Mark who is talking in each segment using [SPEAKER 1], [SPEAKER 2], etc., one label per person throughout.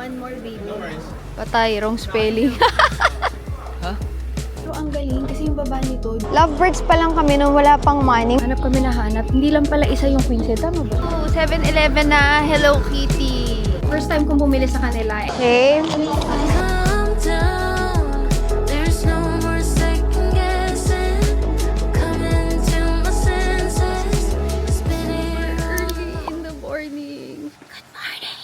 [SPEAKER 1] One more baby. Patay, wrong spelling.
[SPEAKER 2] Ha?
[SPEAKER 1] Pero ang galing kasi yung baba nito. Lovebirds pa lang kami nung wala pang money. Hanap kami na hanap. Hindi lang pala isa yung queen set. Tama ba? Oh, 7-Eleven na Hello Kitty. First time kong bumili sa kanila. Okay.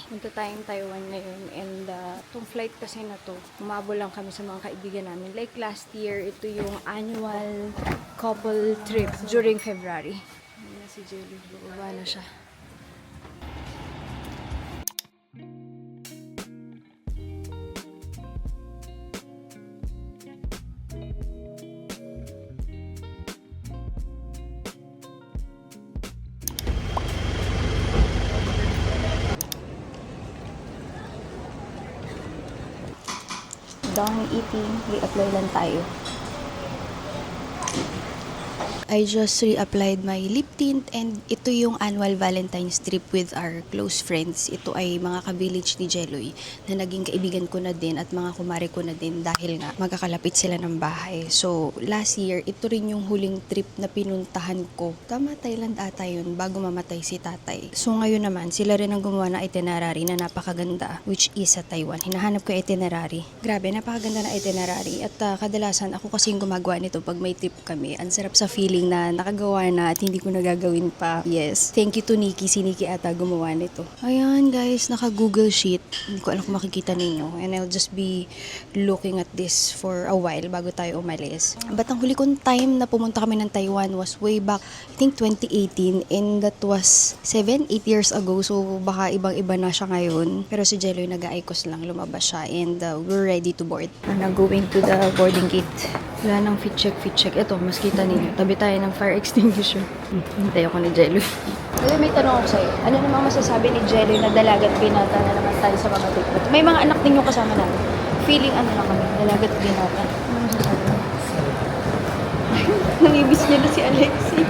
[SPEAKER 1] Punta tayong Taiwan ngayon and itong flight kasi na to, umabol lang kami sa mga kaibigan namin. Like last year, ito yung annual couple trip during February. Ayan na si Jelly, bubaba na siya. Done eating, re-apply lang tayo. I just re-applied my lip tint and ito yung annual Valentine's trip with our close friends. Ito ay mga ka-village ni Jeloy na naging kaibigan ko na din at mga kumare ko na din dahil nga magkakalapit sila ng bahay. So last year, ito rin yung huling trip na pinuntahan ko. Tama, Thailand ata yun bago mamatay si tatay. So ngayon naman, sila rin ang gumawa ng itinerary na napakaganda which is sa Taiwan. Hinahanap ko yung itinerary. Grabe, napakaganda na itinerary at kadalasan ako kasi yung gumagawa nito pag may trip kami. Ang sarap sa feeling na nakagawa na at hindi ko nagagawin pa. Yes. Thank you to Nikki. Si Nikki ata gumawa nito. Ayan guys, naka Google Sheet. Hindi ko alam kung makikita ninyo. And I'll just be looking at this for a while bago tayo umalis. But ang huli kong time na pumunta kami ng Taiwan was way back, I think 2018. And that was 7-8 years ago. So baka ibang-iba na siya ngayon. Pero si Jeloy nag-aikos lang. Lumabas siya. And we're ready to board. We're now going to the boarding gate. Wala nang fit check. Ito, mas kita ninyo. Tabi tayo ng fire extinguisher. Hintay ako ni Jeloy. Alam, may tanong ako sa'yo. Ano namang masasabi ni Jeloy na dalagat binata na naman tayo sa mga trip? May mga anak din yung kasama namin. Feeling ano na kami, dalagat binata. Ano masasabi mo? Nangibis nila si Alexi.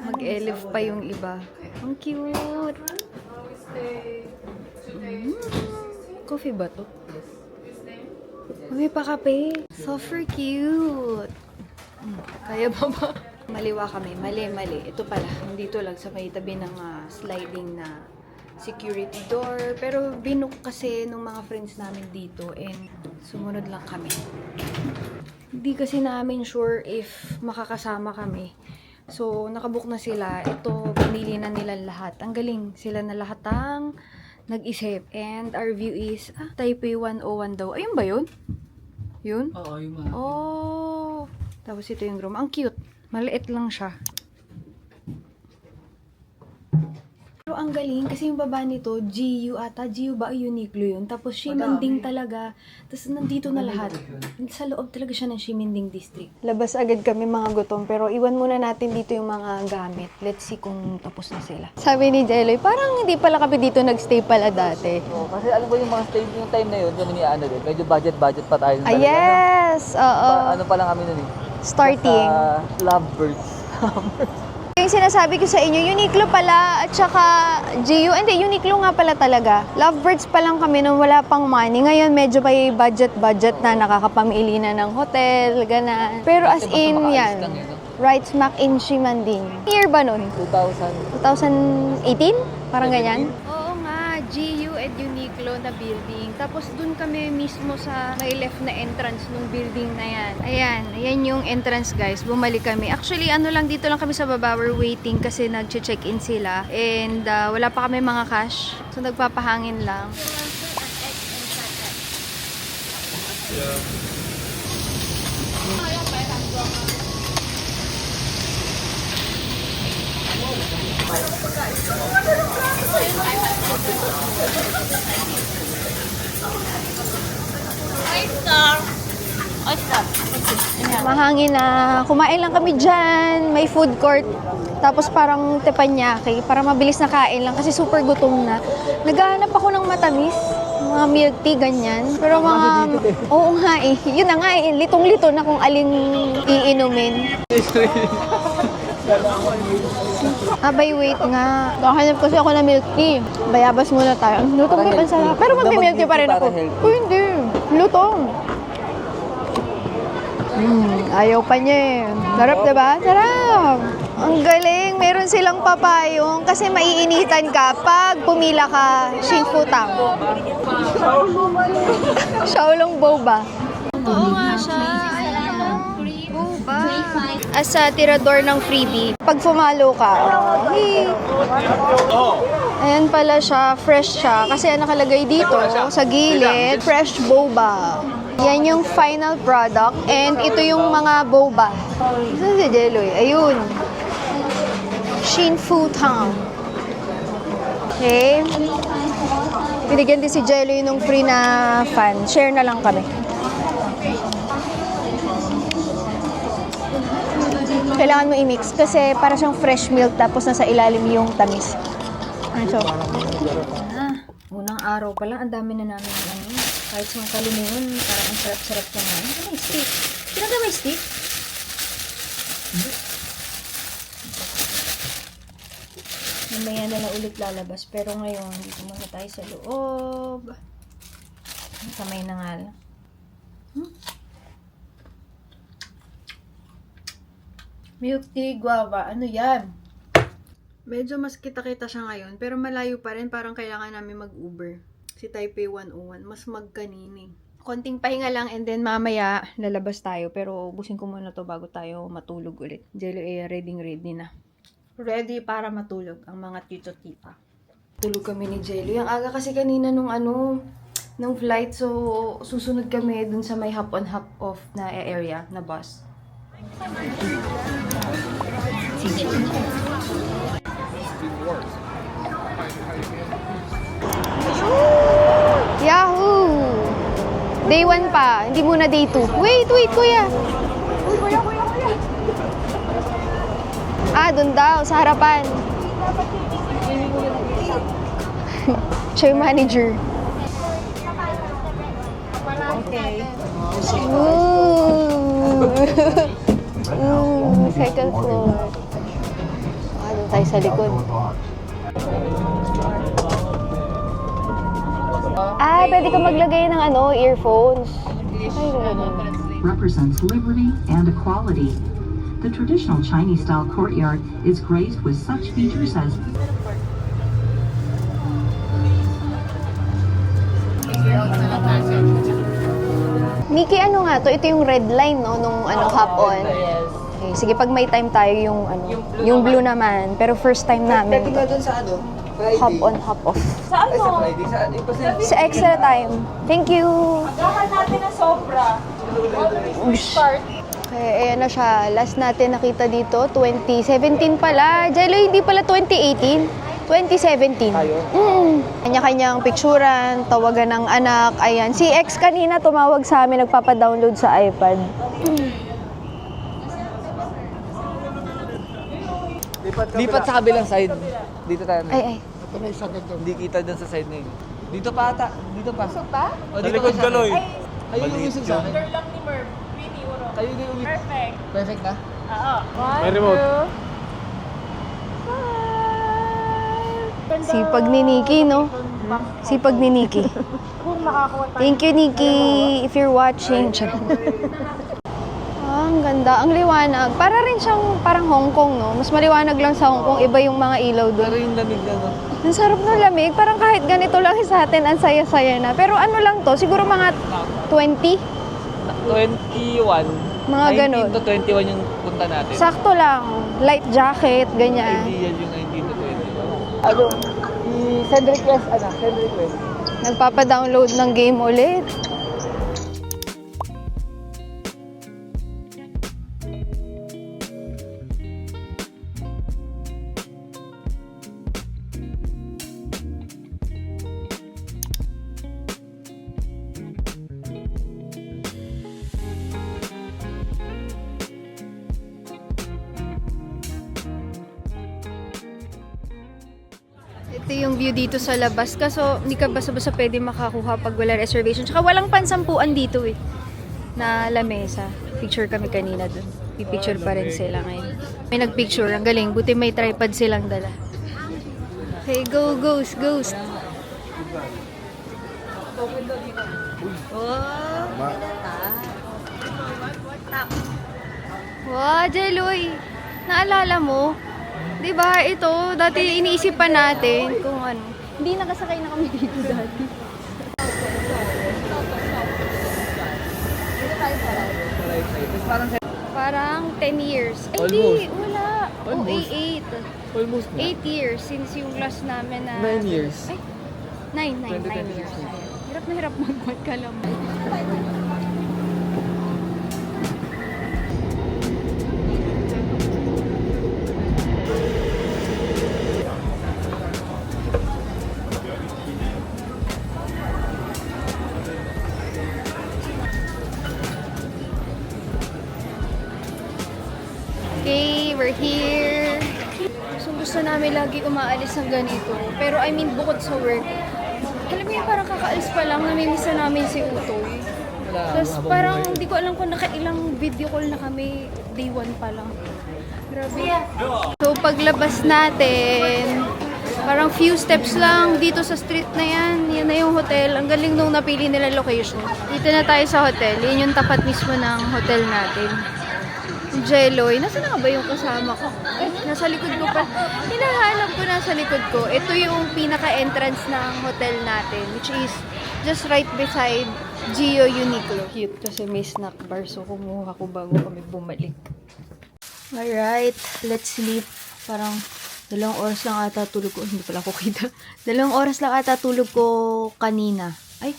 [SPEAKER 1] Mag-elef pa yung iba. Ang cute! Coffee ba to? May pa kape. Super cute! Kaya ba ba? Maliwa kami. Mali. Ito pala. Nandito lang sa may tabi ng sliding na security door. Pero binook kasi nung mga friends namin dito and sumunod lang kami. Hindi kasi namin sure if makakasama kami. So, nakabook na sila. Ito, pinili na nila lahat. Ang galing. Sila na lahat ang nag-isip. And our view is, Taipei 101 daw. Ayun ba yun? Yun?
[SPEAKER 2] Oo, yung mga.
[SPEAKER 1] Oh! Tapos ito yung room. Ang cute. Maliit lang siya. Pero ang galing kasi yung baba nito, GU ata. GU ba? Uniqlo yun. Tapos Ximending talaga. Tapos nandito na lahat. Sa loob talaga siya ng Ximending District. Labas agad kami mga gutom. Pero iwan muna natin dito yung mga gamit. Let's see kung tapos na sila. Sabi ni Jeloy, parang hindi pala kami dito nagstay pala dati.
[SPEAKER 2] Oo, kasi alam mo yung mga stay, yung time na yun, yung ano din, medyo budget pa tayo.
[SPEAKER 1] Yes! Oo.
[SPEAKER 2] Ano pa lang kami nun eh.
[SPEAKER 1] Starting.
[SPEAKER 2] Lovebirds.
[SPEAKER 1] Yung sinasabi ko sa inyo, Uniqlo pala at saka GU. Hindi, Uniqlo nga pala talaga. Lovebirds pa lang kami nung wala pang money. Ngayon medyo may budget na nakakapamili na ng hotel, ganan. Pero as in yan, right smack in Ximending. Year ba nun? 2018? Parang ganyan? Oo nga, GU at Uniqlo na building. Tapos dun kami mismo sa may left na entrance ng building na yan. Ayan yung entrance guys. Bumalik kami. Actually, ano lang, dito lang kami sa baba. We're waiting kasi nag-check-in sila. And wala pa kami mga cash. So nagpapahangin lang.
[SPEAKER 3] Mahangin na. Kumain lang kami dyan. May food court. Tapos parang teppanyaki. Para mabilis na kain lang kasi super gutom na. Naghahanap ako ng matamis. Mga milk tea, ganyan. Pero mga... Oo nga eh. Yun na nga eh. Litong-lito na kung aling iinumin. Abay, wait nga. Kahanap kasi ako ng milk tea. Bayabas muna tayo. Lutong
[SPEAKER 2] Para
[SPEAKER 3] may
[SPEAKER 2] healthy.
[SPEAKER 3] pansarap. Pero mag-milk tea pa rin
[SPEAKER 2] Para
[SPEAKER 3] ako.
[SPEAKER 2] healthy.
[SPEAKER 3] Uy, hindi. Lutong. Ayaw pa niya eh. Sarap, diba? Sarap! Ang galing. Meron silang papayong kasi maiinitan ka pag pumila ka Xingfutang. Xiaolong boba. Oo nga siya. Boba. As sa tirador ng freebie, pag fumalo ka, hey. Ayan pala siya, fresh siya. Kasi ang nakalagay dito, sa gilid, fresh boba. Yan yung final product. And ito yung mga boba. Saan si Jeloy? Ayun. Xingfutang. Okay. Binigyan din si Jeloy nung free na fan. Share na lang kami. Kailangan mo i-mix kasi para siyang fresh milk tapos nasa ilalim yung tamis. So, unang araw pa lang, ang dami na namin kahit sa kalimutan, parang ang sarap-sarap siya nga. Ano may steak? Sino may steak? Mamaya na ulit lalabas. Pero ngayon, dito muna tayo sa loob. Kamay na nga lang. Milk tea, guava. Ano yan? Medyo mas kita-kita siya ngayon. Pero malayo pa rin. Parang kailangan namin mag-Uber. Si Taipei 101. Mas magkanini. Konting pahinga lang and then mamaya lalabas tayo. Pero ubusin ko muna to bago tayo matulog ulit. Jello ready na. Ready para matulog ang mga tito-tita. Tulog kami ni Jello. Yung aga kasi kanina nung flight. So, susunod kami dun sa may hop on hop off na area na bus. Yahoo! Day 1 pa. Hindi muna day 2. Wait, kuya. Kuya. Dun daw, sa harapan. Siya yung manager. Okay. Second floor. Doon tayo sa likod. Pwede ka maglagay ng earphones.
[SPEAKER 4] Represents liberty and equality. The traditional Chinese-style courtyard is graced with such features as
[SPEAKER 3] Nikki, ano nga to? Ito yung red line, no? Nung hop-on.
[SPEAKER 2] Yes.
[SPEAKER 3] Okay, sige, pag may time tayo yung blue naman. Pero first time namin.
[SPEAKER 2] Pwede nga dun sa Friday.
[SPEAKER 3] Hop-on, hop-off.
[SPEAKER 2] Ay, sa Friday.
[SPEAKER 3] Sa extra time. Thank you!
[SPEAKER 5] Agahan natin na sobra. Start.
[SPEAKER 3] Okay, ayan na siya. Last natin nakita dito, 2017 pala. Jello, hindi pala 2018. 2017. Kanya-kanyang picturan, tawagan ng anak. Ayan. Si ex kanina tumawag sa amin, nagpapadownload sa iPad.
[SPEAKER 2] Lipat sa kabilang side. Dito tayo.
[SPEAKER 3] Ay.
[SPEAKER 2] Hindi kita dun sa side na yun. Dito pa ata. Dito pa.
[SPEAKER 5] Busog pa?
[SPEAKER 2] O, dito likod ka, Loy. Kayo yung umisog sa akin.
[SPEAKER 5] Order lang ni Merv. Winnie, uro.
[SPEAKER 2] Kayo yung umisog.
[SPEAKER 5] Perfect.
[SPEAKER 2] Perfect na?
[SPEAKER 5] Oo.
[SPEAKER 2] May remote.
[SPEAKER 3] Sipag ni Nikki, no? Sipag ni Nikki.
[SPEAKER 5] Kung nakakuha tayo.
[SPEAKER 3] Thank you, Nikki, if you're watching. Ang ganda. Ang liwanag. Para rin siyang parang Hong Kong, no? Mas maliwanag lang sa Hong Kong. Iba yung mga ilaw doon.
[SPEAKER 2] Pero yung lamig na, no?
[SPEAKER 3] Ang sarap ng lamig. Parang kahit ganito lang sa atin, ang saya-saya na. Pero ano lang to? Siguro mga 20?
[SPEAKER 2] 21.
[SPEAKER 3] Mga ganun.
[SPEAKER 2] 19 to 21 yung punta natin.
[SPEAKER 3] Sakto lang. Light jacket, ganyan.
[SPEAKER 2] Ideal yung 19 to 21. Send request, send request.
[SPEAKER 3] Nagpapa-download ng game ulit. Ito yung view dito sa labas. Kaso, hindi ka basta-basta pwede makakuha pag wala reservation. Tsaka walang pansampuan dito eh. Na lamesa. Picture kami kanina dun. Pipicture pa rin sila ngayon. May nagpicture. Ang galing. Buti may tripod silang dala. Hey, go, ghost, ghost. Wow, Jeloy. Naalala mo? 'Di ba ito, dati iniisip pa natin kung ano. Hindi nakasakay na kami dito dati. Parang 10 years. Ay, hindi, wala.
[SPEAKER 2] Almost.
[SPEAKER 3] 8.
[SPEAKER 2] Almost
[SPEAKER 3] 8 years since yung last namin na...
[SPEAKER 2] 9 years.
[SPEAKER 3] Ay, 9 years. Hirap na hirap magkwat ka lang. Okay, we're here. So gusto namin lagi umaalis ng ganito. Pero I mean, bukod sa work. Alam mo yun, parang kakaalis pa lang, namimiss na namin si Utoy. Tapos parang hindi ko alam kung nakailang video call na kami. Day 1 pa lang. Grabe. So paglabas natin, parang few steps lang dito sa street na yan. Yan na yung hotel. Ang galing nung napili nila location. Dito na tayo sa hotel. Yun yung tapat mismo ng hotel natin. Jeloy. Nasaan na ba yung kasama ko? Nasa likod ko pa. Hinahanap ko nasa likod ko. Ito yung pinaka-entrance ng hotel natin, which is just right beside Gio Uniqlo. Cute kasi may snack bar, so kumuha ko bago kami bumalik. Alright, let's sleep. Parang 2 oras lang ata tulog ko. Hindi pala ako kita. 2 oras lang ata tulog ko kanina. Ay,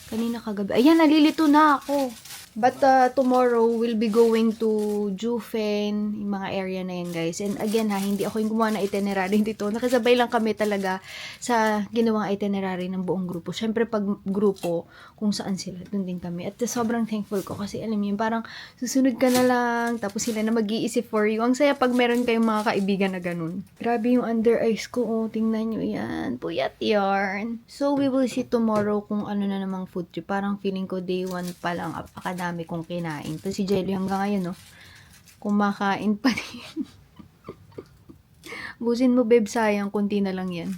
[SPEAKER 3] kanina kagabi. Ayan, nalilito na ako. But tomorrow, we'll be going to Jufen, yung mga area na yan, guys. And again ha, hindi ako yung gumawa na itinerary dito. Nakasabay lang kami talaga sa ginawang itinerary ng buong grupo. Siyempre, pag grupo, kung saan sila, dun din kami. At sobrang thankful ko kasi alam niyo, parang susunod ka na lang, tapos sila na mag-iisip for you. Ang saya pag meron kayong mga kaibigan na ganun. Grabe yung under eyes ko, oh. Tingnan nyo yan. Puyat yarn. So, we will see tomorrow kung ano na namang food trip. Parang feeling ko day 1 pa lang, apakadami kong kinain. Tapos si Jelly hanggang ngayon, no, kumakain pa rin. Busin mo, babe, sayang. Kunti na lang yan.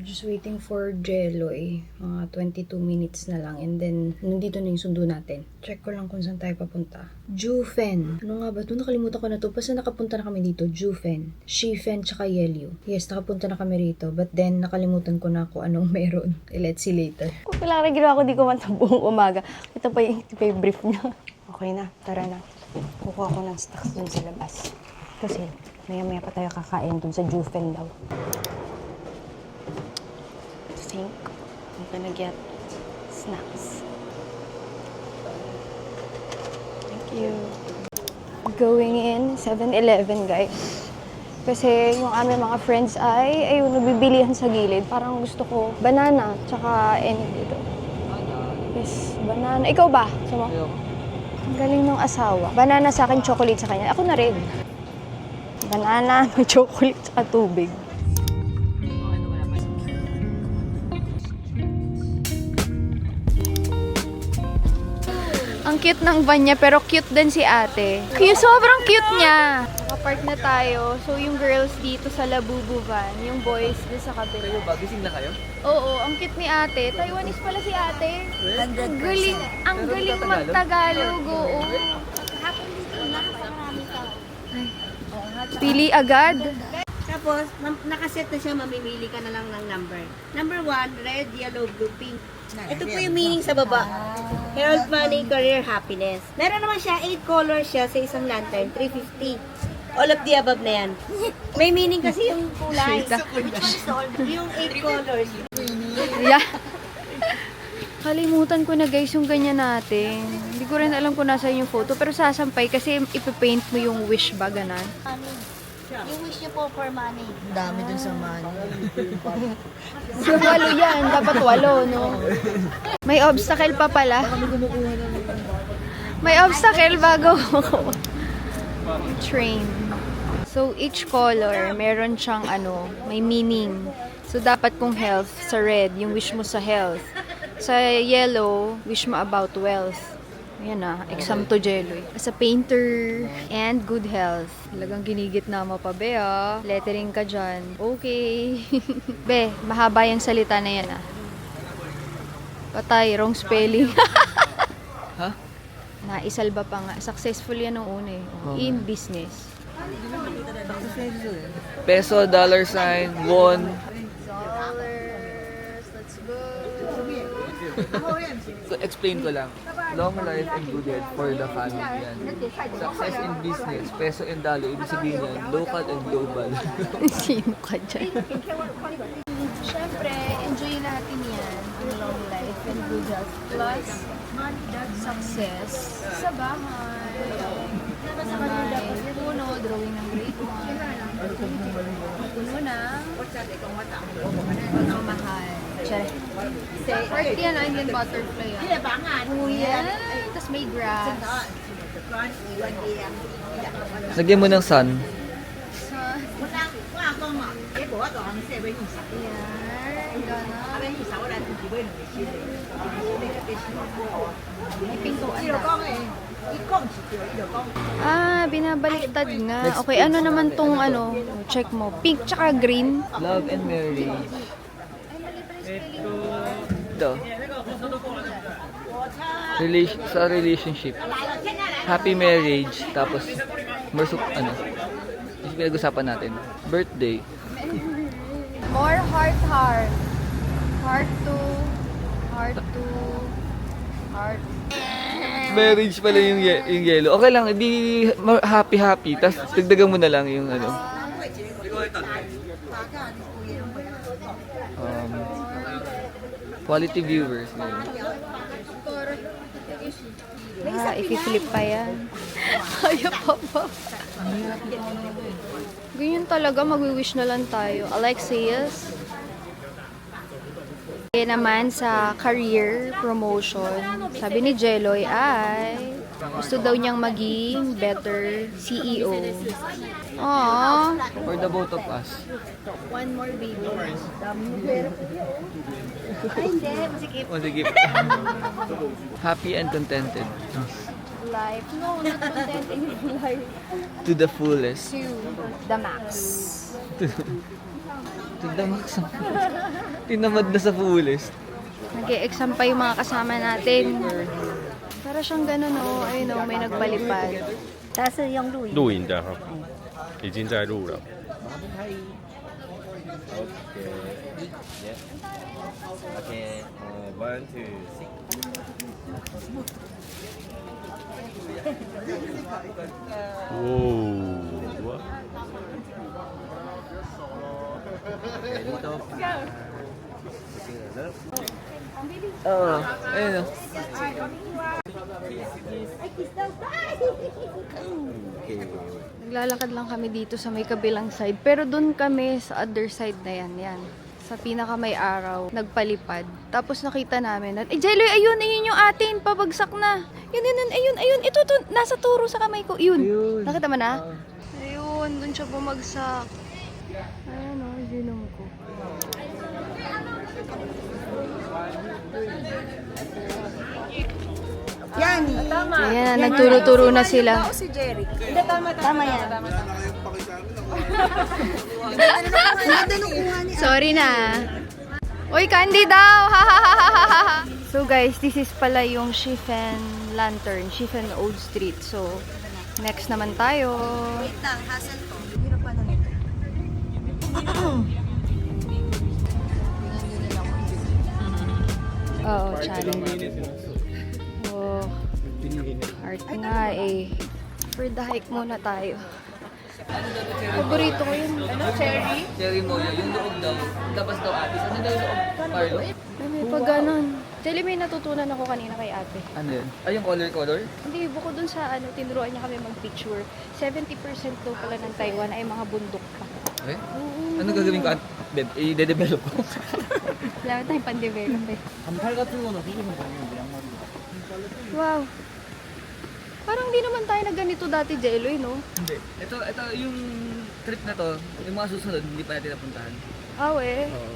[SPEAKER 3] Just waiting for Jeloy. Mga 22 minutes na lang. And then, nandito na yung sundo natin. Check ko lang kung saan tayo papunta. Jufen. Ano nga ba ito? Nakalimutan ko na ito. Basta nakapunta na kami dito. Jufen. Shifen, tsaka Yelyu. Yes, nakapunta na kami rito. But then, nakalimutan ko na kung anong meron. Let's see later.
[SPEAKER 6] Kung kailangan na ginawa ko, di ko man sa buong umaga. Ito pa yung brief niya. Okay na, tara na. Kukuha ko ng stocks dun sa labas. Kasi, maya-maya pa tayo kakain dun sa Jufen daw. I think I'm gonna get snacks. Thank you. Going in 7-Eleven, guys. Kasi yung aming mga friends ay ayun, nabibilihan sa gilid. Parang gusto ko banana, tsaka any dito. Yes, banana. Ikaw ba? Sama? Ang galing ng asawa. Banana sa akin, chocolate sa kanya. Ako na rin. Banana, may chocolate, tsaka tubig.
[SPEAKER 3] Ang cute ng van niya, pero cute din si ate. Sobrang cute niya. Nakapark na tayo. So, yung girls dito sa Labubu van, yung boys dito sa kabila.
[SPEAKER 2] Kayo ba? Gising na kayo?
[SPEAKER 3] Oo, ang cute ni ate. Taiwanese pala si ate. Ang galing mag-Tagalog. Oo. Ay. Pili agad.
[SPEAKER 7] Tapos, nakaset na siya, mamimili ka na lang ng number. Number 1, red, yellow, blue, pink. Ito po yung meaning sa baba. Health, money, career, happiness. Meron naman siya, 8 colors siya sa isang lantern, 350. All of the above na yan. May meaning kasi yung kulay. Yung 8 colors.
[SPEAKER 3] Yeah. Kalimutan ko na guys yung ganyan natin. Hindi ko rin alam kung nasa yung photo. Pero sasampay kasi ipipaint mo yung wish ba, ganan.
[SPEAKER 7] Yung wish niyo po for money. Dami dun sa money.
[SPEAKER 6] So, 8 yan. Dapat 8, no? May obstacle pa pala. May obstacle bago train. So, each color, meron siyang may meaning. So, dapat kung health, sa red, yung wish mo sa health. Sa yellow, wish mo about wealth. Ayan exam to Jello. As a painter and good health. Talagang ginigit na mo pa, be, Lettering ka dyan. Okay. Be, mahaba yung salita na yan, Patay, wrong spelling.
[SPEAKER 2] Ha?
[SPEAKER 6] Naisalba pa nga. Successful yan nung una In business.
[SPEAKER 2] Peso, dollar sign, won.
[SPEAKER 6] Dollars. Let's go.
[SPEAKER 2] So, explain ko lang. Long life and good health for the family yan. Success in business, peso and dollar, ibig sabihin yan, local and global.
[SPEAKER 6] Sino ka dyan? Siyempre, enjoy natin yan. Ang long life and good health. Plus, success sa bahay. May puno, drawing ng grade 1. Puno na. Ang mahal. Part yan, onion butterfly. Oh, yan. Tapos may grass.
[SPEAKER 2] Lagyan mo ng sun.
[SPEAKER 6] Binabaliktad nga. Okay, ano naman tong check mo? Pink tsaka green.
[SPEAKER 2] Love and marriage. Ito. Sa relationship. Happy marriage. Tapos, yung pinag-usapan natin. Birthday.
[SPEAKER 6] More heart. Heart to. Heart to. Heart.
[SPEAKER 2] Marriage pala yung yellow. Okay lang, hindi happy. Tapos, dagdagan mo na lang yung quality viewers.
[SPEAKER 6] I-flip pa yan. Kaya pa ba? Ganyan talaga, mag-wish na lang tayo. Alexius. Kaya naman sa career promotion, sabi ni Jeloy ay gusto daw niyang maging better CEO. Aww.
[SPEAKER 2] For the both of us.
[SPEAKER 6] One more baby.
[SPEAKER 2] Sige. Happy and contented.
[SPEAKER 6] Life. No, not contented in life.
[SPEAKER 2] To the fullest.
[SPEAKER 6] To the max.
[SPEAKER 2] To the max. Tinamad na sa fullest.
[SPEAKER 6] Nag-e-exam pa yung mga kasama natin. Para siyang ganun, ayun may nagpalipad.
[SPEAKER 7] 它是用录影。
[SPEAKER 8] 录影的哈，已经在录了。 哇，
[SPEAKER 2] Oo. Ayun o.
[SPEAKER 6] Naglalakad lang kami dito sa may kabilang side. Pero dun kami sa other side na yan. Sa pinaka may araw, nagpalipad. Tapos nakita namin na, Jeloy, ayun yung atin, pabagsak na. Ayun. Ito, nasa turo sa kamay ko. Yun. Nakita mo na? Ayun, dun siya bumagsak. Ayun zinong ko.
[SPEAKER 7] Yan.
[SPEAKER 5] Tama.
[SPEAKER 6] Ayan, nagturo-turo na sila.
[SPEAKER 5] Si Jerry. Hindi, tama.
[SPEAKER 7] Tama yan.
[SPEAKER 6] Sorry na. Uy, candy daw! So guys, this is pala yung Chiffen Lantern, Chiffen Old Street. So, next naman tayo.
[SPEAKER 7] Wait lang, hassle ko.
[SPEAKER 6] Oo, challenge. Oh, heart nga eh. For the hike muna tayo. Paborito ko yun.
[SPEAKER 5] Ano, cherry?
[SPEAKER 2] Cherry mo yung loob daw. Labas daw atis. Ano daw yung loob? Carlo?
[SPEAKER 6] Ay, may pag ganon. Jelly, may natutunan ako kanina kay ate.
[SPEAKER 2] Ano yun? Ay, yung color?
[SPEAKER 6] Hindi, bukod dun sa tinuruan niya kami mag-picture, 70% daw pala ng Taiwan ay mga bundok pa.
[SPEAKER 2] Eh? Ano gagawin ko? Babe, i-develop ko.
[SPEAKER 6] Wala tayong pan-develop eh. Wow. Parang di naman tayo na ganito dati, Jeloy, no?
[SPEAKER 2] Hindi. Ito yung trip na to, yung mga susunod, hindi pa natin napuntahan.
[SPEAKER 6] Eh.
[SPEAKER 2] Oo.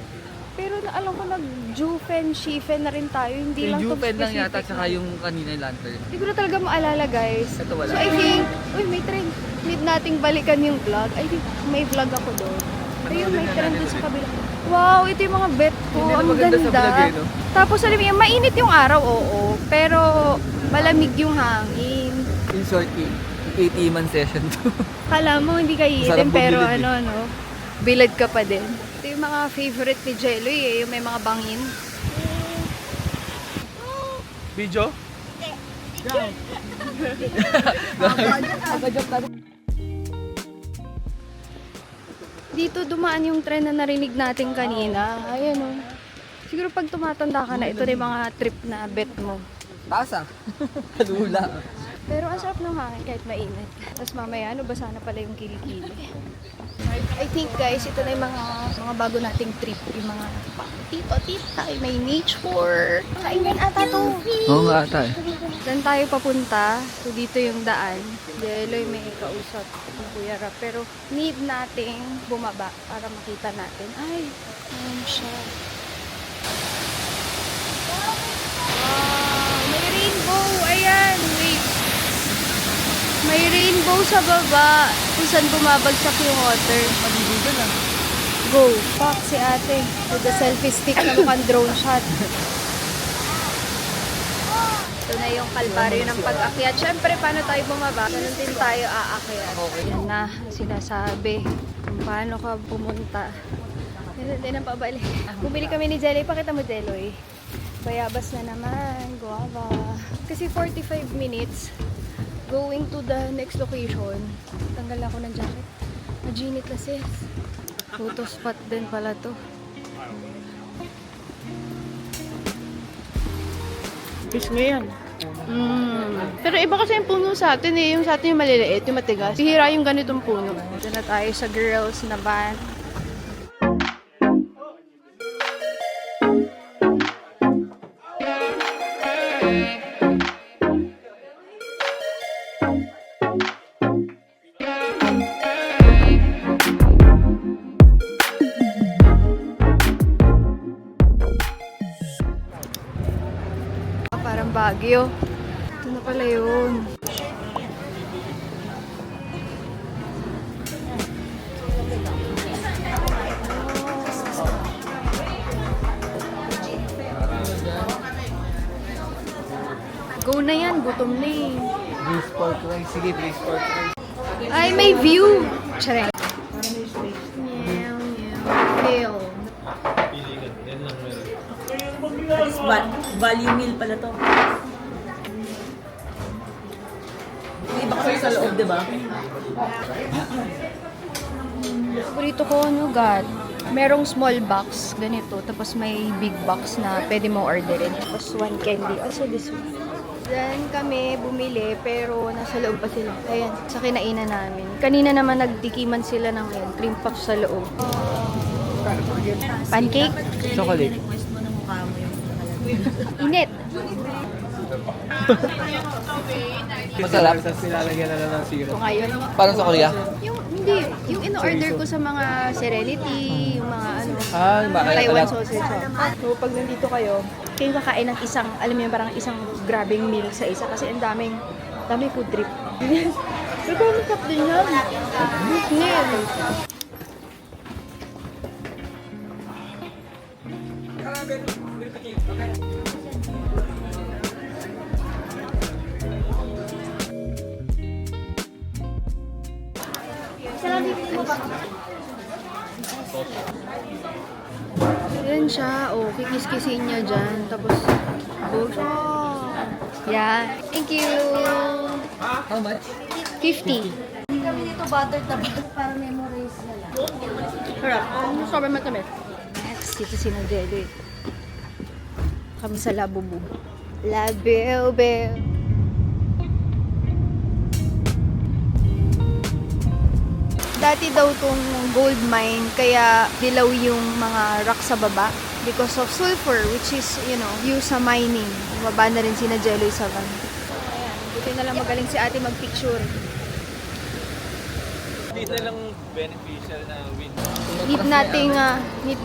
[SPEAKER 6] Pero alam ko nag-Jufen, Shifen na rin tayo. Hindi lang
[SPEAKER 2] Yung
[SPEAKER 6] to
[SPEAKER 2] Jupen lang
[SPEAKER 6] specific
[SPEAKER 2] yata, tsaka
[SPEAKER 6] na.
[SPEAKER 2] yung kanina yung lantern.
[SPEAKER 6] Hindi ko na talaga maalala, guys.
[SPEAKER 2] Ito wala.
[SPEAKER 6] So, I think, may trend. Need nating balikan yung vlog. I think, may vlog ako doon. Ayun, may trend doon sa kabila. Wow, ito yung mga bet ko.
[SPEAKER 2] Hindi na
[SPEAKER 6] Ang
[SPEAKER 2] maganda sa
[SPEAKER 6] ganda.
[SPEAKER 2] vlog eh, no?
[SPEAKER 6] Tapos, alam mo yan, mainit yung araw, oo. Pero, malamig yung hangin.
[SPEAKER 2] In short, 80-man session to.
[SPEAKER 6] Kala mo, hindi ka
[SPEAKER 2] Masarap
[SPEAKER 6] iitin, pero
[SPEAKER 2] bumilid eh.
[SPEAKER 6] ano, bilad ka pa din. Ito yung mga favorite ni Jelloy eh, yung may mga bangin.
[SPEAKER 2] Video?
[SPEAKER 6] Dito dumaan yung tren na narinig natin kanina. Ayan o. Siguro pag tumatanda ka na, ito na yung mga trip na bet mo.
[SPEAKER 2] Tasa. Kalula.
[SPEAKER 6] Pero ang sarap ng hangin kahit mainit. Tapos mamaya, basa na pala yung kilikili. I think guys, ito na yung mga bago nating trip. Yung mga tito-tita, may nature. Kainin ata to.
[SPEAKER 2] Oo nga ata eh.
[SPEAKER 6] Saan tayo papunta? So dito yung daan. Jeloy may kausap ng Kuya Rap. Pero need nating bumaba para makita natin. Ay, ayan siya. Wow, may rainbow. Ayan, wait. May rainbow sa baba kung saan bumabagsak yung water.
[SPEAKER 2] Pag-ibig lang.
[SPEAKER 6] Go. Fuck si ate with the selfie stick na mukhang drone shot. Ito na yung kalbaryo ng pag-akyat. Siyempre, paano tayo bumaba? Ganun din tayo aakyat. Yan na, sinasabi kung paano ka pumunta. Ganun din ang pabalik. Bumili kami ni Jelly. Pakita mo, Jeloy. Bayabas na naman. Guava. Kasi 45 minutes going to the next location. Tanggal ako ng jacket. Maginit na sis. Photo spot din pala to.
[SPEAKER 3] Fish ngayon. Pero iba kasi yung puno sa atin eh. Yung sa atin yung maliliit, yung matigas. Hihira yung ganitong puno.
[SPEAKER 6] Dito na tayo sa girls na band. Parang Baguio. Ito na pala yun. Go na yan, gutom na eh.
[SPEAKER 2] Brace pork rice. Sige, brace pork rice.
[SPEAKER 6] Ay, may view! Tsareng.
[SPEAKER 3] Fail.
[SPEAKER 7] Value meal pala to. May iba kasi sa loob, di ba?
[SPEAKER 6] Paborito ko, God. Merong small box, ganito. Tapos may big box na pwede mo orderin. Tapos one candy. Also this one. Diyan kami bumili, pero nasa loob pa sila. Ayan, sa kinainan namin. Kanina naman nagtikiman sila ng cream puff sa loob. Pancake?
[SPEAKER 2] Chocolate.
[SPEAKER 6] Init.
[SPEAKER 2] Masarap. Tapos nilalagyan na lang ng syrup.
[SPEAKER 6] Ito ngayon.
[SPEAKER 2] Parang sa Korea?
[SPEAKER 6] Hindi, yung in-order ko sa mga Serenity, yung mga
[SPEAKER 2] Ah, yung mga
[SPEAKER 6] Taiwan
[SPEAKER 2] alat.
[SPEAKER 6] sausage. So, pag nandito kayo kakain ng isang, alam mo yun, parang isang grabbing meal sa isa kasi ang daming food trip.
[SPEAKER 3] Pero masarap din yan. Nil.
[SPEAKER 6] Yan siya. O, kikis-kisin niya dyan. Tapos, siya. Yeah. Thank you.
[SPEAKER 2] How much?
[SPEAKER 6] 50.
[SPEAKER 7] Kami dito buttered na para memorize na lang.
[SPEAKER 3] Sarap. Sobrang matamis.
[SPEAKER 6] Next, dito si Jelly.
[SPEAKER 3] kami sa Labubu.
[SPEAKER 6] Label.
[SPEAKER 3] Dati daw tong gold mine, kaya dilaw yung mga rock sa baba because of sulfur, which is, used sa mining. Bumaba na rin sina Jelloy sa van. Ayan, buti na lang magaling si ate magpicture.
[SPEAKER 2] Hindi na lang beneficial na win.
[SPEAKER 3] Need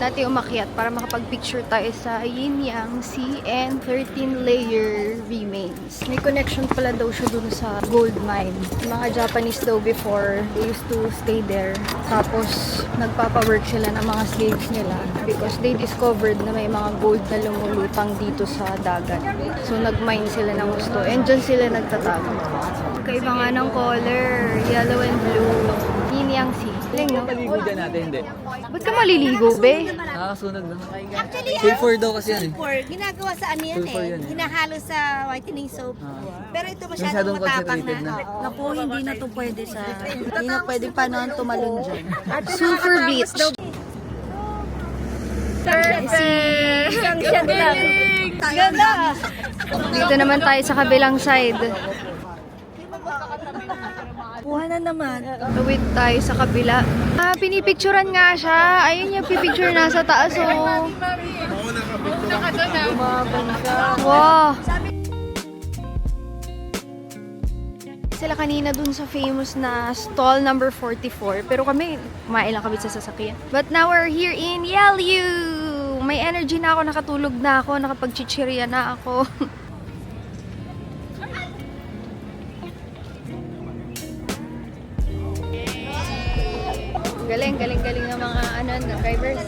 [SPEAKER 3] nating umakyat para makapag-picture tayo sa Yin Yang Sea and 13 layer remains. May connection pala daw siya dun sa gold mine. Yung mga Japanese daw before, they used to stay there. Tapos, nagpapawork sila ng mga slaves nila because they discovered na may mga gold na lumulutang dito sa dagat. So, nag-mine sila ng gusto. And dyan sila nagtatago. Kaiba nga ng color, yellow and blue. Yin Yang Sea. Galing, no?
[SPEAKER 2] Maligo dyan natin, hindi.
[SPEAKER 3] Ba't ka maliligo, be?
[SPEAKER 2] Nakakasunog lang.
[SPEAKER 7] Actually,
[SPEAKER 2] Sulfur daw kasi yan eh.
[SPEAKER 7] sulfur, ginagawa sa ano yan
[SPEAKER 2] Sulfur
[SPEAKER 7] eh.
[SPEAKER 2] yan eh.
[SPEAKER 7] Hinahalo sa whitening soap. Pero ito
[SPEAKER 2] Masyadong
[SPEAKER 7] masyadong matapang
[SPEAKER 2] concentrated
[SPEAKER 7] na.
[SPEAKER 2] na.
[SPEAKER 5] Naku, hindi na to pwede sa... Hindi na pwede paano ang tumalon dyan.
[SPEAKER 3] Sulfur bleach.
[SPEAKER 7] Ganda!
[SPEAKER 3] Dito naman tayo sa kabilang side.
[SPEAKER 5] Kuha na naman.
[SPEAKER 3] Tuwid tayo sa kabila. Pinipicturean nga siya. Ayun niya, pipicture nasa taas. Oh. Wow. Sila kanina dun sa famous na stall number 44. Pero kami, kumain lang kami sa sasakyan. But now we're here in Yelyu. May energy na ako, nakatulog na ako, nakapag-chichirya na ako. Galing ng mga na drivers.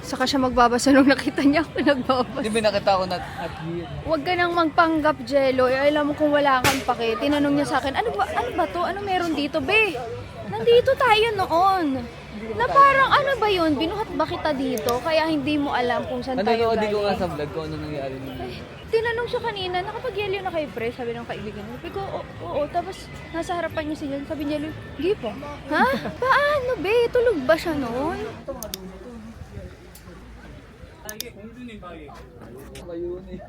[SPEAKER 3] Saka siya magbabasa nung nakita niya ako nagbabasa.
[SPEAKER 2] Hindi ba nakita ko not here?
[SPEAKER 3] Huwag ka nang magpanggap, Jello. Alam mo kung wala kang pake. Tinanong niya sa akin, ano ba to? Ano meron dito, be? Nandito tayo noon. Na parang ano ba yun? Binuhat ba kita dito? Kaya hindi mo alam kung saan tayo
[SPEAKER 2] Nanonood ko nga
[SPEAKER 3] galing.
[SPEAKER 2] sa vlog ko ano nangyari nun.
[SPEAKER 3] Tinanong siya kanina, nakapag-yellow na kayo, pre? Sabi ng kaibigan niya. Sabi ko, oo. Tapos, nasa harapan niya siya. Sabi niya, hindi pa. Ha? Paano, be? Tulog ba siya noon?
[SPEAKER 2] Ayun eh.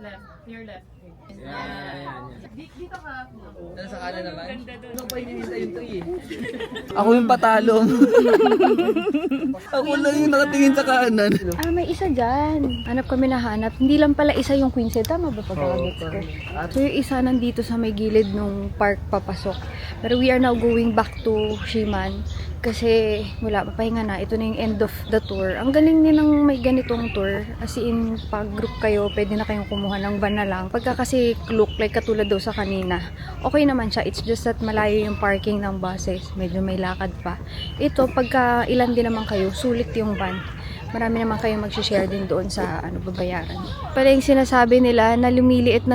[SPEAKER 5] Left. Your left.
[SPEAKER 2] Yan.
[SPEAKER 5] Dito ka.
[SPEAKER 2] Ano sa kanan naman? Ano pa hinihintay yung tree eh? Ako yung patalong. Ako lang yung nakatingin sa kanan.
[SPEAKER 3] May isa dyan. Hanap kami na hanap. Hindi lang pala isa yung Queen City. Tama ba pagkakagets ko? So yung isa nandito sa may gilid nung park papasok. Pero we are now going back to Shiman. Kasi wala, papahinga na. Ito na yung end of the tour. Ang galing din ng may ganitong tour. As in, pag group kayo, pwede na kayong kumuha ng van na lang. Pagka kasi look like katulad daw sa kanina, okay naman siya. It's just that malayo yung parking ng buses. Medyo may lakad pa. Ito, pagka ilan din naman kayo, sulit yung van. Marami naman kayong mag-share din doon sa babayaran. Pala yung sinasabi nila na lumiliit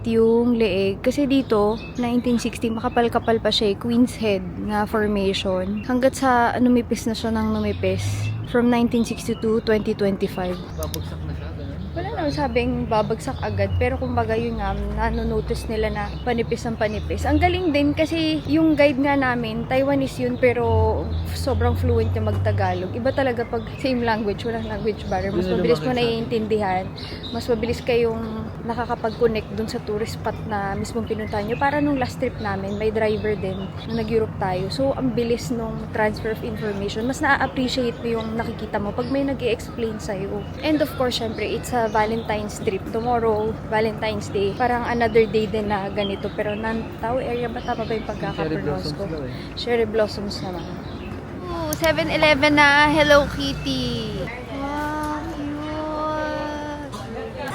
[SPEAKER 3] yung leeg. Kasi dito, 1960, makapal-kapal pa siya, Queen's Head na formation. Hanggat sa numipis na siya ng numipis. From 1962, 2025.
[SPEAKER 2] Babagsak na siya, ganun.
[SPEAKER 3] Wala naman sabing babagsak agad. Pero kumbaga yun nga, nanonotice nila na panipis ang panipis. Ang galing din kasi yung guide nga namin, Taiwanese yun pero sobrang fluent niya mag-Tagalog. Iba talaga pag same language, walang language barrier. Mas mabilis mo naiintindihan. Mas mabilis kayong nakakapag-connect dun sa tourist spot na mismong pinuntahan nyo. Para nung last trip namin, may driver din na nag-Europe tayo. So, ang bilis nung transfer of information. Mas na-appreciate mo yung nakikita mo pag may nag-i-explain sa'yo. And of course, syempre, it's a Valentine's trip. Tomorrow, Valentine's Day. Parang another day din na ganito. Pero Tao area ba? Tama ba yung pagkakapronounce ko? Cherry blossoms naman. 7-Eleven na Hello Kitty. Wow, cute.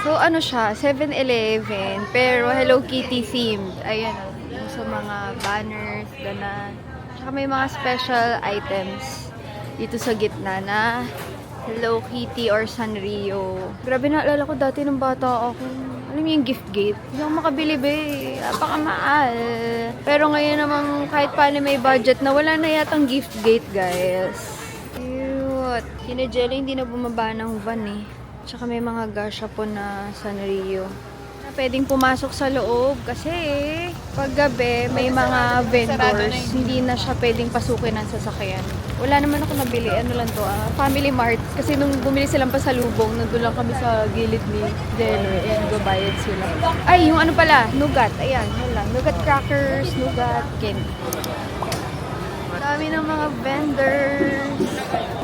[SPEAKER 3] So, ano siya? 7-Eleven, pero Hello Kitty themed. Ayan, yung sa mga banners, ganan. Tsaka may mga special items dito sa gitna na Hello Kitty or Sanrio. Grabe, naalala ko dati nung bata ako. Alam mo yung gift gate? Hindi ako makabili, be. Napakamahal. Pero ngayon naman, kahit paano may budget na, wala na yatang gift gate, guys. Cute. Kina Jelly, hindi na bumaba ng van eh. Tsaka may mga gasha po na Sanrio.
[SPEAKER 6] pwedeng pumasok sa loob kasi pag gabi may mga vendors, hindi na siya pwedeng pasukin ng sasakyan. Wala naman ako nabili, ano lang to, Family Mart. Kasi nung bumili silang pasalubong, nandun lang kami sa gilid ni Deller and gabayad sila. Ay, yung ano pala, nougat. Ayan, yun lang. Nougat crackers, nougat candy. Dami ng mga vendors.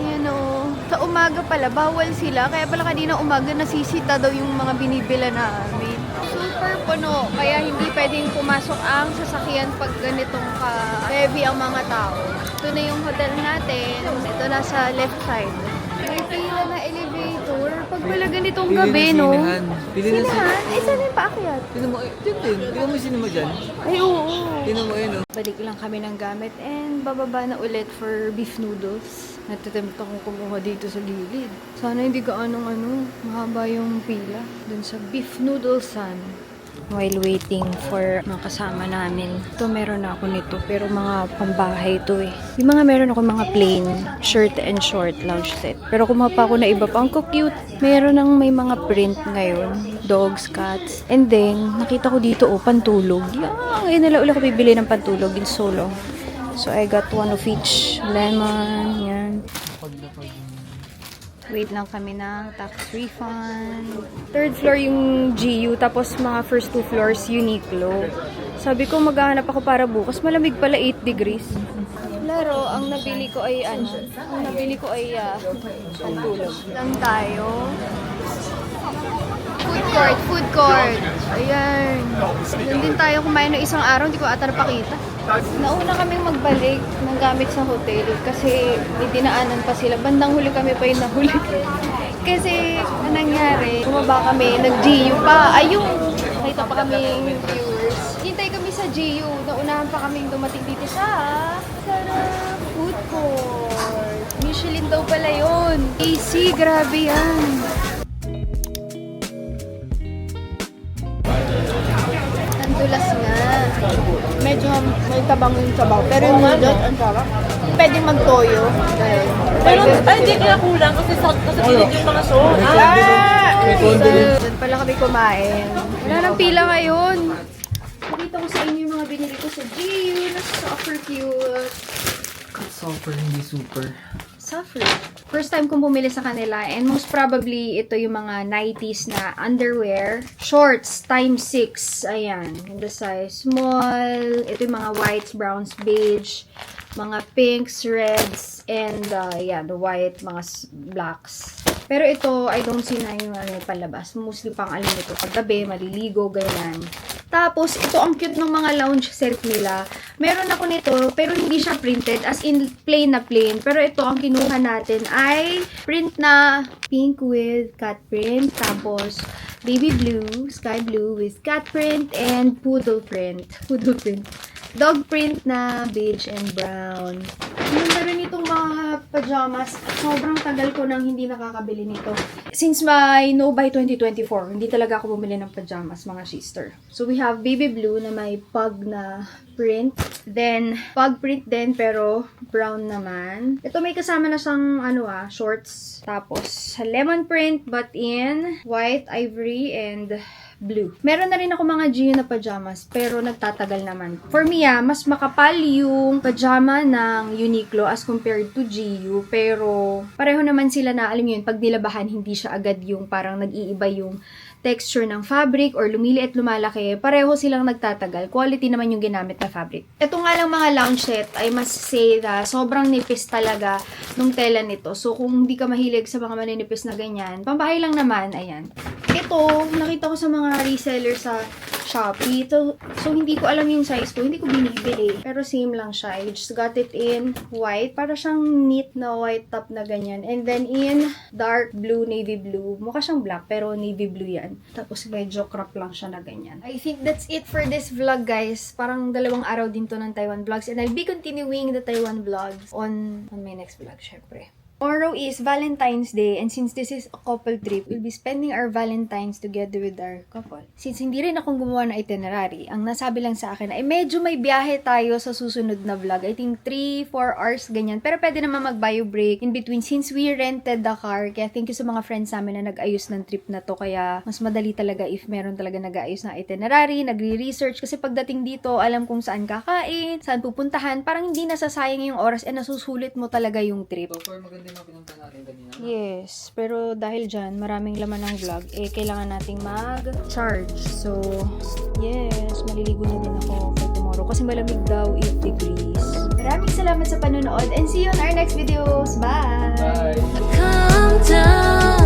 [SPEAKER 6] You know, sa umaga pala, bawal sila. Kaya pala kanina umaga nasisita daw yung mga binibila namin. Super puno. Kaya hindi pwedeng pumasok ang sasakyan pag ganitong ka-heavy ang mga tao. Ito na yung hotel natin. Ito nasa left side. May pila na elevator. Pag pala ganitong gabi, no?
[SPEAKER 2] Pili na
[SPEAKER 6] Sinahan? Ay, saan yung paakyat?
[SPEAKER 2] Tinan mo, yun din. Tinan mo yung sinima dyan.
[SPEAKER 6] Ay, oo.
[SPEAKER 2] Tinan mo yun, oh.
[SPEAKER 6] Balik lang kami ng gamit and bababa na ulit for beef noodles. Natatempt akong kumuha dito sa gilid. Sana hindi gaanong mahaba yung pila dun sa beef noodles san. While waiting for mga kasama namin. Ito meron na ako nito pero mga pambahay ito eh. Yung mga meron ako mga plain shirt and short lounge set. Pero kumuha pa ako na iba pa. Ang cute. Meron ng may mga print ngayon. Dogs, cats. And then, nakita ko dito pantulog. Ngayon nila ulit ako bibili ng pantulog in solo. So, I got one of each. Lemon, yan. Wait lang kami ng tax refund. Third floor yung GU, tapos mga first 2 floors Uniqlo. Sabi ko maghahanap ako para bukas. Malamig pala 8 degrees. Laro, ang nabili ko ay pantulog. Lang tayo. Food court. Ayan. Doon din tayo kumain ng isang araw, hindi ko ata napakita. Nauna kaming magbalik ng gamit sa hotel kasi may dinaanan pa sila. Bandang huli kami pa yung nahuli. Kasi, anong nangyari? Bumaba kami, nag-GU pa. Ayun! Nakita pa kami viewers. Hintay kami sa GU. Naunahan pa kaming dumating dito sa food court. Michelin daw pala yun. AC, grabe yan. Dulas nga. Medyo may tabang yung sabaw. Pero yung noodles, ang sarap. Pwedeng magtoyo.
[SPEAKER 5] Pero, ay, hindi kaya kulang kasi pilit yung mga sauce.
[SPEAKER 6] Doon pala kami kumain. Wala nang pila ngayon. Pakita ko sa inyo yung mga binili ko sa GU na super cute.
[SPEAKER 2] Super, hindi super.
[SPEAKER 6] Suffer. First time kong bumili sa kanila and most probably ito yung mga 90s na underwear. Shorts times 6. Ayan. In the size small. Ito yung mga whites, browns, beige. Mga pinks, reds, and the white, mga blacks. Pero ito, I don't see na yung palabas. Mostly pang alam ito. Paggabi, maliligo, ganyan. Tapos, ito ang cute ng mga lounge set nila. Meron ako nito, pero hindi siya printed. As in, plain na plain. Pero ito, ang kinuha natin ay print na pink with cat print. Tapos, baby blue, sky blue with cat print, and poodle print. Poodle print. Dog print na beige and brown. Yung meron itong mga pajamas, sobrang tagal ko nang hindi nakakabili nito. Since my No by 2024, hindi talaga ako bumili ng pajamas, mga sister. So we have baby blue na may pug na print. Then, pug print din pero brown naman. Ito may kasama na siyang shorts. Tapos, lemon print but in white, ivory, and blue. Meron na rin ako mga GU na pajamas, pero nagtatagal naman. For me, mas makapal yung pajama ng Uniqlo as compared to GU, pero pareho naman sila na, alam yun, pag nilabahan, hindi siya agad yung parang nag-iiba yung texture ng fabric or lumiliit lumalaki, pareho silang nagtatagal. Quality naman yung ginamit na fabric. Ito nga lang mga lounge set, I must say na sobrang nipis talaga nung tela nito. So, kung hindi ka mahilig sa mga maninipis na ganyan, pambahay lang naman, ayan. Ito, nakita ko sa mga reseller sa Shopee. So, hindi ko alam yung size ko. Hindi ko binibili. Pero same lang siya. I just got it in white. Para siyang neat na white top na ganyan. And then in dark blue, navy blue. Mukha siyang black, pero navy blue yan. Tapos medyo crop lang siya na ganyan. I think that's it for this vlog, guys. Parang 2 araw din to ng Taiwan vlogs. And I'll be continuing the Taiwan vlogs on my next vlog, syempre.
[SPEAKER 3] Tomorrow is Valentine's Day, and since this is a couple trip, we'll be spending our Valentines together with our couple. Since hindi rin akong gumawa ng itinerary, ang nasabi lang sa akin ay medyo may biyahe tayo sa susunod na vlog. I think 3-4 hours ganyan. Pero pwede naman mag-bio break in between since we rented the car. Kaya thank you sa mga friends namin na nag-ayos ng trip na to. Kaya mas madali talaga if meron talaga nag-ayos ng itinerary, nagre-research. Kasi pagdating dito, alam kung saan kakain, saan pupuntahan. Parang hindi nasasayang yung oras and nasusulit mo talaga yung trip.
[SPEAKER 2] So far, maganda yung mga pinunta natin kanina.
[SPEAKER 3] Yes, pero dahil dyan, maraming laman ng vlog, kailangan nating mag-charge. So, yes, maliligo na din ako for tomorrow kasi malamig daw 8 degrees. Maraming salamat sa panonood and see you on our next videos. Bye!
[SPEAKER 2] Bye!
[SPEAKER 5] Calm down.